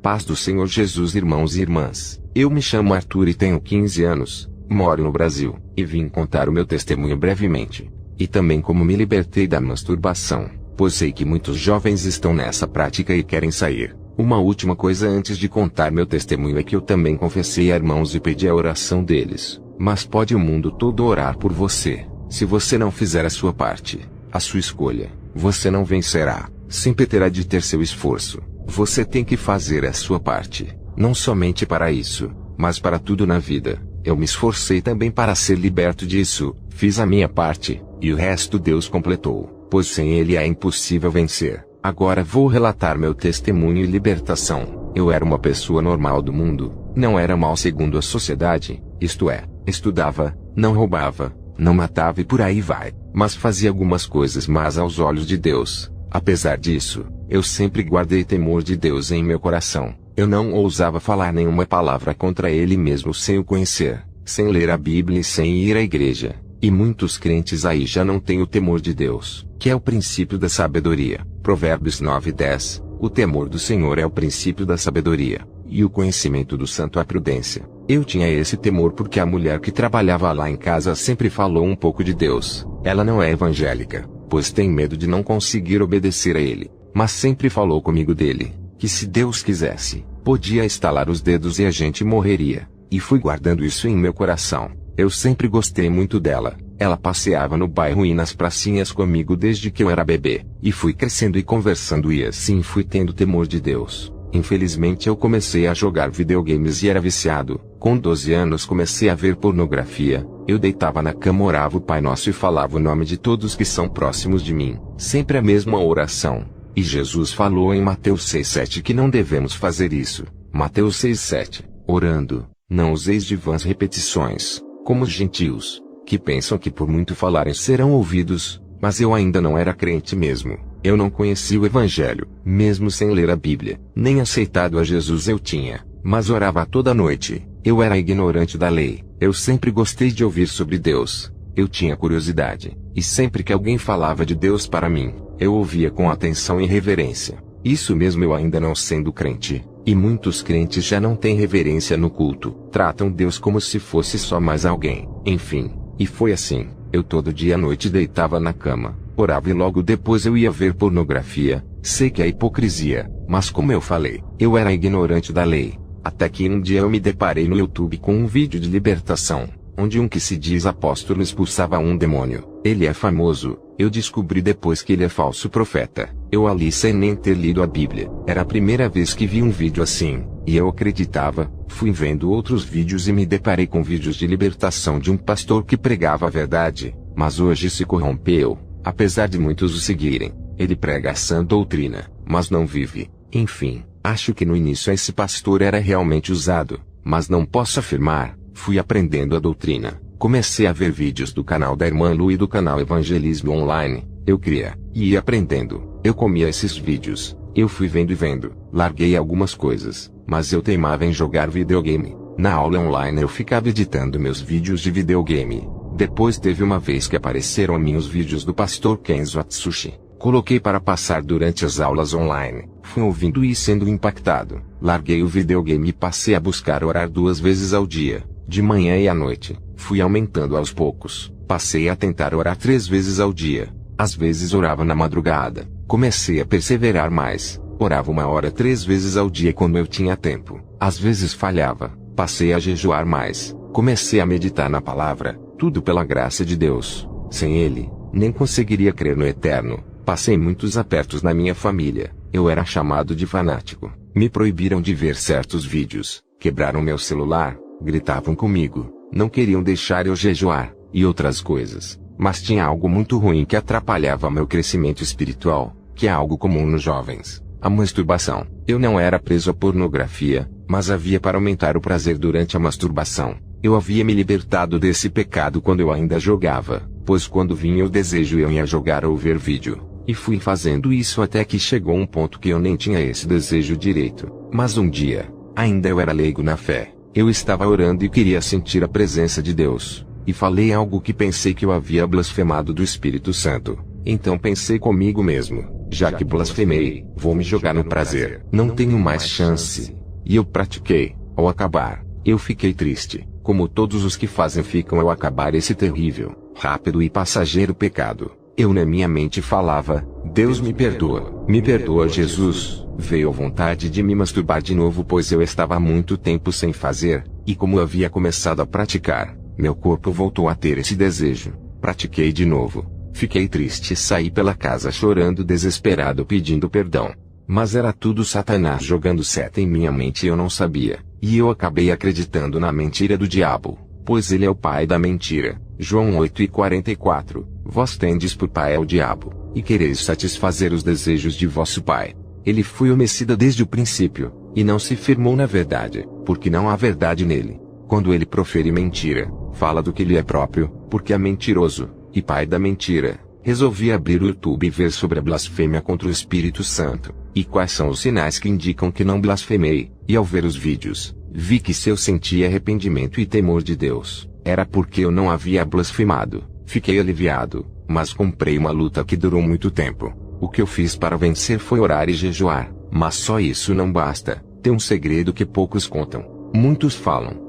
paz do Senhor Jesus, irmãos e irmãs. Eu me chamo Arthur e tenho 15 anos, moro no Brasil, e vim contar o meu testemunho brevemente. E também como me libertei da masturbação, pois sei que muitos jovens estão nessa prática e querem sair. Uma última coisa antes de contar meu testemunho é que eu também confessei a irmãos e pedi a oração deles. Mas pode o mundo todo orar por você. Se você não fizer a sua parte, a sua escolha, você não vencerá. Sempre terá de ter seu esforço. Você tem que fazer a sua parte, não somente para isso, mas para tudo na vida. Eu me esforcei também para ser liberto disso, fiz a minha parte, e o resto Deus completou, pois sem Ele é impossível vencer. Agora vou relatar meu testemunho e libertação. Eu era uma pessoa normal do mundo, não era mal segundo a sociedade, isto é, estudava, não roubava, não matava e por aí vai, mas fazia algumas coisas más aos olhos de Deus. Apesar disso, eu sempre guardei temor de Deus em meu coração. Eu não ousava falar nenhuma palavra contra Ele mesmo sem o conhecer, sem ler a Bíblia e sem ir à igreja. E muitos crentes aí já não têm o temor de Deus, que é o princípio da sabedoria. Provérbios 9:10. O temor do Senhor é o princípio da sabedoria, e o conhecimento do santo a prudência. Eu tinha esse temor porque a mulher que trabalhava lá em casa sempre falou um pouco de Deus. Ela não é evangélica, pois tem medo de não conseguir obedecer a Ele, mas sempre falou comigo dele, que se Deus quisesse, podia estalar os dedos e a gente morreria. E fui guardando isso em meu coração. Eu sempre gostei muito dela. Ela passeava no bairro e nas pracinhas comigo desde que eu era bebê, e fui crescendo e conversando e assim fui tendo temor de Deus. Infelizmente eu comecei a jogar videogames e era viciado. Com 12 anos comecei a ver pornografia. Eu deitava na cama, orava o Pai Nosso e falava o nome de todos que são próximos de mim. Sempre a mesma oração. E Jesus falou em Mateus 6:7 que não devemos fazer isso. Mateus 6:7. Orando, não useis de vãs repetições, como os gentios, que pensam que por muito falarem serão ouvidos. Mas eu ainda não era crente mesmo. Eu não conhecia o Evangelho, mesmo sem ler a Bíblia, nem aceitado a Jesus eu tinha, mas orava toda noite. Eu era ignorante da lei. Eu sempre gostei de ouvir sobre Deus. Eu tinha curiosidade, e sempre que alguém falava de Deus para mim, eu ouvia com atenção e reverência. Isso mesmo eu ainda não sendo crente. E muitos crentes já não têm reverência no culto, tratam Deus como se fosse só mais alguém. Enfim, e foi assim. Eu todo dia à noite deitava na cama, orava e logo depois eu ia ver pornografia. Sei que é hipocrisia, mas como eu falei, eu era ignorante da lei. Até que um dia eu me deparei no YouTube com um vídeo de libertação, onde um que se diz apóstolo expulsava um demônio. Ele é famoso. Eu descobri depois que ele é falso profeta. Eu ali sem nem ter lido a Bíblia. Era a primeira vez que vi um vídeo assim, e eu acreditava. Fui vendo outros vídeos e me deparei com vídeos de libertação de um pastor que pregava a verdade, mas hoje se corrompeu, apesar de muitos o seguirem. Ele prega a sã doutrina, mas não vive. Enfim, acho que no início esse pastor era realmente usado, mas não posso afirmar. Fui aprendendo a doutrina. Comecei a ver vídeos do canal da irmã Lu e do canal Evangelismo Online. Eu cria, e ia aprendendo. Eu comia esses vídeos. Eu fui vendo e vendo. Larguei algumas coisas, mas eu teimava em jogar videogame. Na aula online eu ficava editando meus vídeos de videogame. Depois teve uma vez que apareceram a mim os vídeos do pastor Kenzo Atsushi. Coloquei para passar durante as aulas online. Fui ouvindo e sendo impactado. Larguei o videogame e passei a buscar orar 2 vezes ao dia, de manhã e à noite. Fui aumentando aos poucos. Passei a tentar orar 3 vezes ao dia. Às vezes orava na madrugada. Comecei a perseverar mais. Orava 1 hora 3 vezes ao dia quando eu tinha tempo. Às vezes falhava. Passei a jejuar mais. Comecei a meditar na palavra. Tudo pela graça de Deus. Sem Ele, nem conseguiria crer no eterno. Passei muitos apertos na minha família. Eu era chamado de fanático. Me proibiram de ver certos vídeos. Quebraram meu celular. Gritavam comigo. Não queriam deixar eu jejuar. E outras coisas. Mas tinha algo muito ruim que atrapalhava meu crescimento espiritual, que é algo comum nos jovens. A masturbação. Eu não era preso à pornografia, mas havia para aumentar o prazer durante a masturbação. Eu havia me libertado desse pecado quando eu ainda jogava, pois quando vinha o desejo eu ia jogar ou ver vídeo. E fui fazendo isso até que chegou um ponto que eu nem tinha esse desejo direito. Mas um dia, ainda eu era leigo na fé. Eu estava orando e queria sentir a presença de Deus. E falei algo que pensei que eu havia blasfemado do Espírito Santo. Então pensei comigo mesmo, já que blasfemei, vou me jogar no prazer. Não tenho mais chance. e eu pratiquei. Ao acabar, eu fiquei triste, como todos os que fazem ficam ao acabar esse terrível, rápido e passageiro pecado. Eu na minha mente falava: Deus me perdoa Jesus. Veio a vontade de me masturbar de novo, pois eu estava há muito tempo sem fazer, e como havia começado a praticar, meu corpo voltou a ter esse desejo. Pratiquei de novo. Fiquei triste e saí pela casa chorando desesperado pedindo perdão. Mas era tudo Satanás jogando seta em minha mente e eu não sabia, e eu acabei acreditando na mentira do diabo, pois ele é o pai da mentira. João 8:44. Vós tendes por pai o diabo, e quereis satisfazer os desejos de vosso pai. Ele foi homicida desde o princípio, e não se firmou na verdade, porque não há verdade nele. Quando ele profere mentira, fala do que lhe é próprio, porque é mentiroso, e pai da mentira. Resolvi abrir o YouTube e ver sobre a blasfêmia contra o Espírito Santo, e quais são os sinais que indicam que não blasfemei, e ao ver os vídeos, vi que se eu sentia arrependimento e temor de Deus, era porque eu não havia blasfemado. Fiquei aliviado, mas comprei uma luta que durou muito tempo. O que eu fiz para vencer foi orar e jejuar, mas só isso não basta. Tem um segredo que poucos contam. Muitos falam: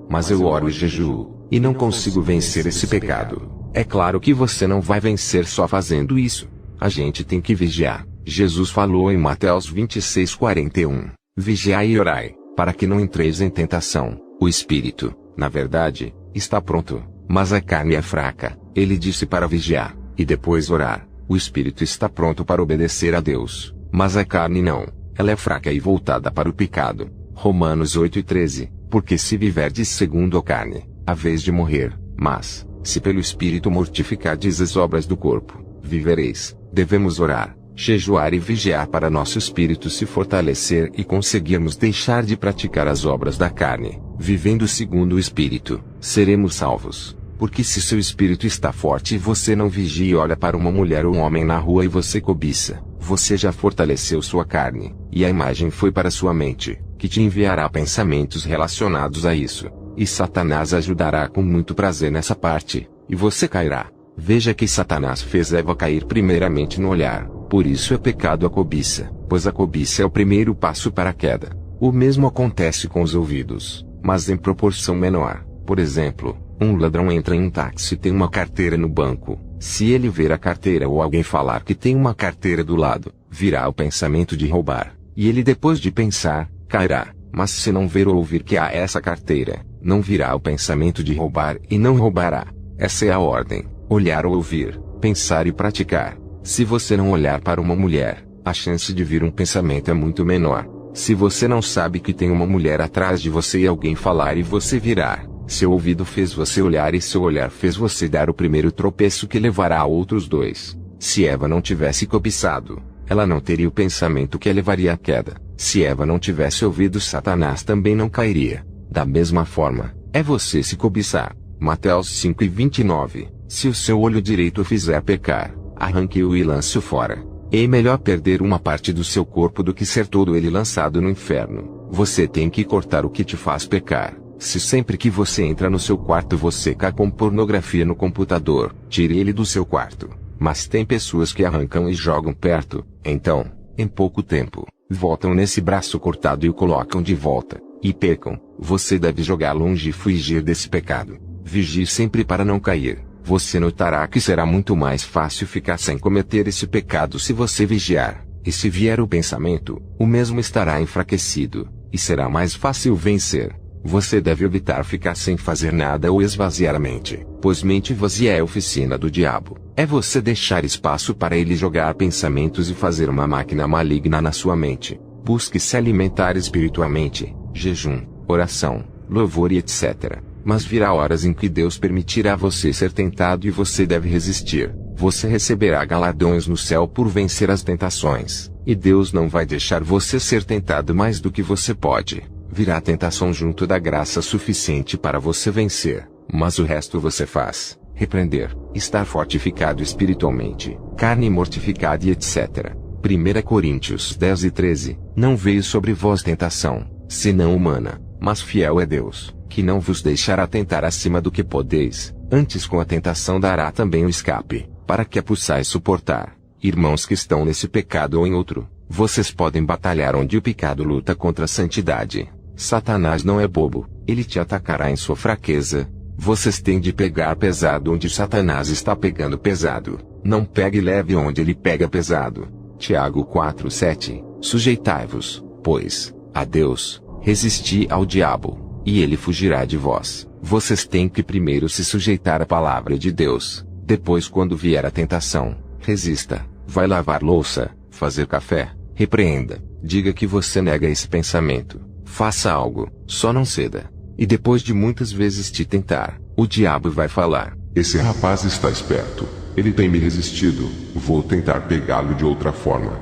mas eu oro e jejuo, e não consigo vencer esse pecado. É claro que você não vai vencer só fazendo isso. A gente tem que vigiar. Jesus falou em Mateus 26:41. Vigiai e orai, para que não entreis em tentação. O espírito, na verdade, está pronto, mas a carne é fraca. Ele disse para vigiar, e depois orar. O espírito está pronto para obedecer a Deus, mas a carne não. Ela é fraca e voltada para o pecado. Romanos 8:13. Porque se viverdes segundo a carne, haveis de morrer, mas, se pelo espírito mortificardes as obras do corpo, vivereis. Devemos orar, jejuar e vigiar para nosso espírito se fortalecer e conseguirmos deixar de praticar as obras da carne. Vivendo segundo o espírito, seremos salvos. Porque se seu espírito está forte e você não vigia e olha para uma mulher ou um homem na rua e você cobiça, você já fortaleceu sua carne, e a imagem foi para sua mente, que te enviará pensamentos relacionados a isso. E Satanás ajudará com muito prazer nessa parte, e você cairá. Veja que Satanás fez Eva cair primeiramente no olhar, por isso é pecado a cobiça, pois a cobiça é o primeiro passo para a queda. O mesmo acontece com os ouvidos, mas em proporção menor. Por exemplo, um ladrão entra em um táxi e tem uma carteira no banco. Se ele ver a carteira ou alguém falar que tem uma carteira do lado, virá o pensamento de roubar, e ele depois de pensar, cairá. Mas se não ver ou ouvir que há essa carteira, não virá o pensamento de roubar e não roubará. Essa é a ordem: olhar ou ouvir, pensar e praticar. Se você não olhar para uma mulher, a chance de vir um pensamento é muito menor. Se você não sabe que tem uma mulher atrás de você e alguém falar e você virar, seu ouvido fez você olhar e seu olhar fez você dar o primeiro tropeço que levará a outros dois. Se Eva não tivesse cobiçado, ela não teria o pensamento que a levaria à queda. Se Eva não tivesse ouvido Satanás também não cairia. Da mesma forma, é você se cobiçar. Mateus 5:29. Se o seu olho direito o fizer pecar, arranque-o e lance-o fora. É melhor perder uma parte do seu corpo do que ser todo ele lançado no inferno. Você tem que cortar o que te faz pecar. Se sempre que você entra no seu quarto você cai com pornografia no computador, tire ele do seu quarto. Mas tem pessoas que arrancam e jogam perto, então, em pouco tempo, voltam nesse braço cortado e o colocam de volta, e pecam. Você deve jogar longe e fugir desse pecado. Vigie sempre para não cair. Você notará que será muito mais fácil ficar sem cometer esse pecado se você vigiar, e se vier o pensamento, o mesmo estará enfraquecido, e será mais fácil vencer. Você deve evitar ficar sem fazer nada ou esvaziar a mente, pois mente vazia é a oficina do diabo. É você deixar espaço para ele jogar pensamentos e fazer uma máquina maligna na sua mente. Busque se alimentar espiritualmente, jejum, oração, louvor e etc. Mas virá horas em que Deus permitirá você ser tentado e você deve resistir. Você receberá galardões no céu por vencer as tentações, e Deus não vai deixar você ser tentado mais do que você pode. Virá tentação junto da graça suficiente para você vencer, mas o resto você faz: repreender, estar fortificado espiritualmente, carne mortificada e etc. 1 Coríntios 10:13. Não veio sobre vós tentação, senão humana, mas fiel é Deus, que não vos deixará tentar acima do que podeis, antes com a tentação dará também o escape, para que a possais suportar. Irmãos que estão nesse pecado ou em outro, Vocês podem batalhar onde o pecado luta contra a santidade. Satanás não é bobo, ele te atacará em sua fraqueza. Vocês têm de pegar pesado onde Satanás está pegando pesado. Não pegue leve onde ele pega pesado. Tiago 4:7. Sujeitai-vos, pois, a Deus, resisti ao diabo, e ele fugirá de vós. Vocês têm que primeiro se sujeitar à palavra de Deus. Depois, quando vier a tentação, resista. Vai lavar louça, fazer café, repreenda, diga que você nega esse pensamento. Faça algo, só não ceda. E depois de muitas vezes te tentar, o diabo vai falar: esse rapaz está esperto. Ele tem me resistido. Vou tentar pegá-lo de outra forma.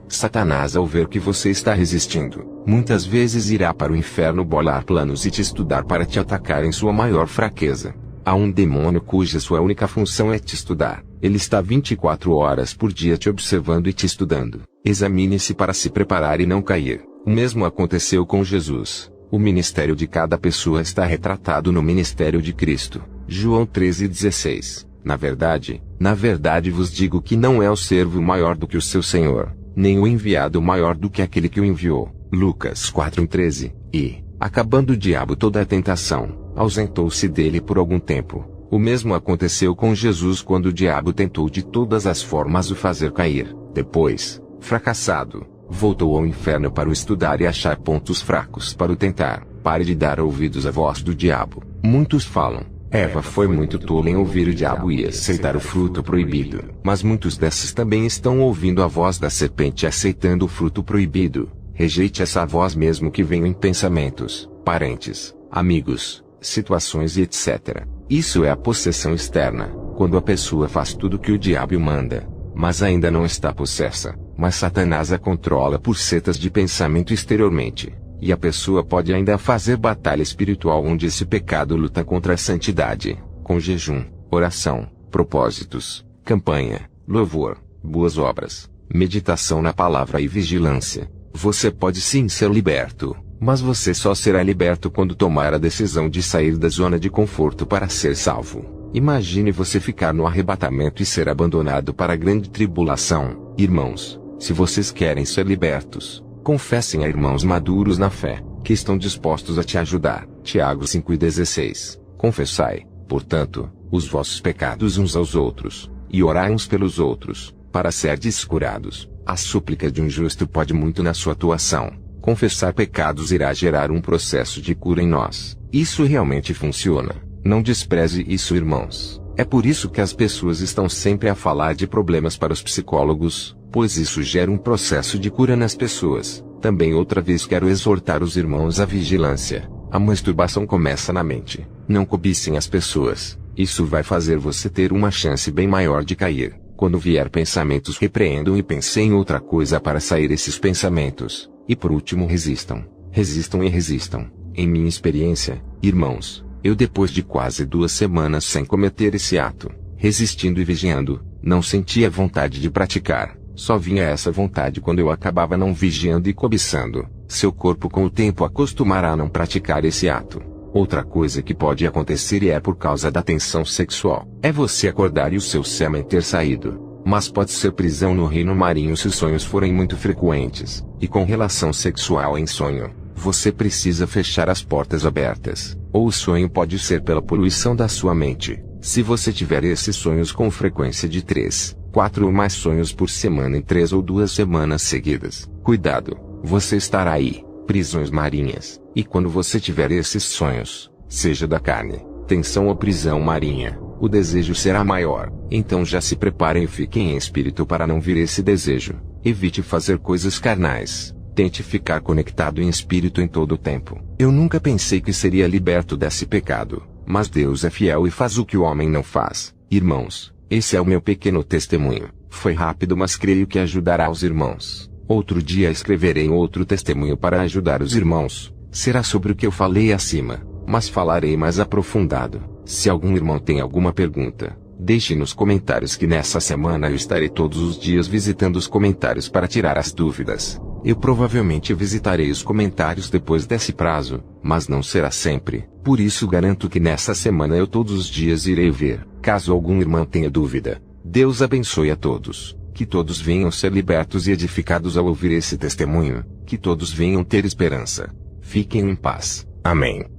Satanás, ao ver que você está resistindo, muitas vezes irá para o inferno bolar planos e te estudar para te atacar em sua maior fraqueza. Há um demônio cuja sua única função é te estudar. Ele está 24 horas por dia te observando e te estudando. Examine-se para se preparar e não cair. O mesmo aconteceu com Jesus. O ministério de cada pessoa está retratado no ministério de Cristo. João 13:16. Na verdade vos digo que não é o servo maior do que o seu senhor, nem o enviado maior do que aquele que o enviou. Lucas 4:13. E, acabando o diabo toda a tentação, ausentou-se dele por algum tempo. O mesmo aconteceu com Jesus quando o diabo tentou de todas as formas o fazer cair. Depois, fracassado, voltou ao inferno para o estudar e achar pontos fracos para o tentar. Pare de dar ouvidos à voz do diabo. Muitos falam: Eva foi muito tola em ouvir o diabo e aceitar o fruto proibido. Mas muitos desses também estão ouvindo a voz da serpente e aceitando o fruto proibido. Rejeite essa voz mesmo que venha em pensamentos, parentes, amigos, situações e etc. Isso é a possessão externa, quando a pessoa faz tudo o que o diabo manda, mas ainda não está possessa, mas Satanás a controla por setas de pensamento exteriormente. E a pessoa pode ainda fazer batalha espiritual onde esse pecado luta contra a santidade, com jejum, oração, propósitos, campanha, louvor, boas obras, meditação na palavra e vigilância. Você pode sim ser liberto, mas você só será liberto quando tomar a decisão de sair da zona de conforto para ser salvo. Imagine você ficar no arrebatamento e ser abandonado para a grande tribulação. Irmãos, se vocês querem ser libertos, confessem a irmãos maduros na fé, que estão dispostos a te ajudar. Tiago 5:16. Confessai, portanto, os vossos pecados uns aos outros, e orai uns pelos outros, para serdes curados. A súplica de um justo pode muito na sua atuação. Confessar pecados irá gerar um processo de cura em nós. Isso realmente funciona. Não despreze isso, irmãos. É por isso que as pessoas estão sempre a falar de problemas para os psicólogos, pois isso gera um processo de cura nas pessoas. Também outra vez quero exortar os irmãos à vigilância. A masturbação começa na mente. Não cobicem as pessoas. Isso vai fazer você ter uma chance bem maior de cair. Quando vier pensamentos, repreendam e pensem em outra coisa para sair esses pensamentos. E por último, resistam. Resistam e resistam. Em minha experiência, irmãos, eu depois de quase 2 semanas sem cometer esse ato, resistindo e vigiando, não sentia vontade de praticar. Só vinha essa vontade quando eu acabava não vigiando e cobiçando. Seu corpo com o tempo acostumará a não praticar esse ato. Outra coisa que pode acontecer e é por causa da tensão sexual, é você acordar e o seu sêmen ter saído. Mas pode ser prisão no reino marinho se os sonhos forem muito frequentes. E com relação sexual em sonho, você precisa fechar as portas abertas. Ou o sonho pode ser pela poluição da sua mente. Se você tiver esses sonhos com frequência de 3, 4 ou mais sonhos por semana em 3 ou 2 semanas seguidas, cuidado, você estará aí. Prisões marinhas. E quando você tiver esses sonhos, seja da carne, tensão ou prisão marinha, o desejo será maior. Então já se preparem e fiquem em espírito para não vir esse desejo. Evite fazer coisas carnais. Tente ficar conectado em espírito em todo o tempo. Eu nunca pensei que seria liberto desse pecado, mas Deus é fiel e faz o que o homem não faz. Irmãos, esse é o meu pequeno testemunho. Foi rápido, mas creio que ajudará os irmãos. Outro dia escreverei outro testemunho para ajudar os irmãos. Será sobre o que eu falei acima, mas falarei mais aprofundado. Se algum irmão tem alguma pergunta, deixe nos comentários que nessa semana eu estarei todos os dias visitando os comentários para tirar as dúvidas. Eu provavelmente visitarei os comentários depois desse prazo, mas não será sempre. Por isso garanto que nessa semana eu todos os dias irei ver. Caso algum irmão tenha dúvida, Deus abençoe a todos. Que todos venham ser libertos e edificados ao ouvir esse testemunho, que todos venham ter esperança. Fiquem em paz. Amém.